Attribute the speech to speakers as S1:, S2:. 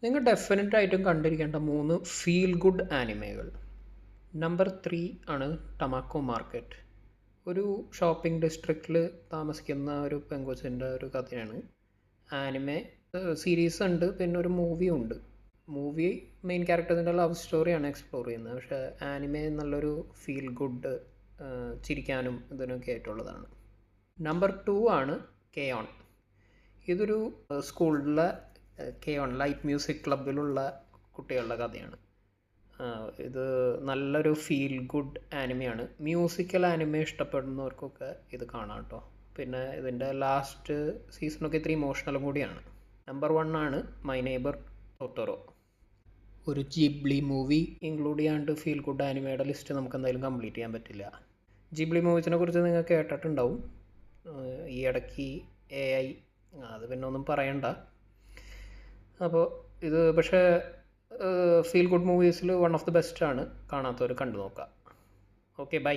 S1: നിങ്ങൾ ഡെഫിനറ്റായിട്ടും കണ്ടിരിക്കേണ്ട 3 feel good ആനിമകൾ. Number 3 ആണ് ടമാക്കോ മാർക്കറ്റ്. ഒരു ഷോപ്പിംഗ് ഡിസ്ട്രിക്റ്റിൽ താമസിക്കുന്ന ഒരു പെങ്കൊച്ചിൻ്റെ ഒരു കഥയാണ്. ആനിമെ സീരീസ് ഉണ്ട്, പിന്നെ ഒരു മൂവിയും ഉണ്ട്. മൂവി മെയിൻ ക്യാരക്ടേഴ്സിൻ്റെ ലവ് സ്റ്റോറിയാണ് എക്സ്പ്ലോർ ചെയ്യുന്നത്. പക്ഷേ ആനിമെ നല്ലൊരു ഫീൽ ഗുഡ്, ചിരിക്കാനും ഇതിനൊക്കെ ആയിട്ടുള്ളതാണ്. നമ്പർ 2 ആണ് കെയോൺ. ഇതൊരു സ്കൂളിലെ കെയോൺ ലൈറ്റ് മ്യൂസിക് ക്ലബിലുള്ള കുട്ടികളുടെ കഥയാണ്. ഇത് നല്ലൊരു ഫീൽ ഗുഡ് ആനിമയാണ്. മ്യൂസിക്കൽ ആനിമെ ഇഷ്ടപ്പെടുന്നവർക്കൊക്കെ ഇത് കാണാം കേട്ടോ. പിന്നെ ഇതിൻ്റെ ലാസ്റ്റ് സീസണൊക്കെ ഇത്തിരി ഇമോഷണലും കൂടിയാണ്. നമ്പർ 1 ആണ് മൈ നെയ്ബർ ടോട്ടോറോ. ഒരു ജിബ്ലി മൂവി ഇൻക്ലൂഡ് ചെയ്യാണ്ട് ഫീൽ ഗുഡ് ആനിമയുടെ ലിസ്റ്റ് നമുക്ക് എന്തായാലും കംപ്ലീറ്റ് ചെയ്യാൻ പറ്റില്ല. ജിബ്ലി മൂവീസിനെ കുറിച്ച് നിങ്ങൾ കേട്ടിട്ടുണ്ടാവും. ഈ ഇടയ്ക്ക് AI, അത് പിന്നെ ഒന്നും പറയണ്ട. അപ്പോൾ ഇത് പക്ഷേ ഫീൽ ഗുഡ് മൂവീസിൽ വൺ ഓഫ് ദി ബെസ്റ്റ് ആണ്. കാണാത്തവർ കണ്ടു നോക്കാം. Okay, by.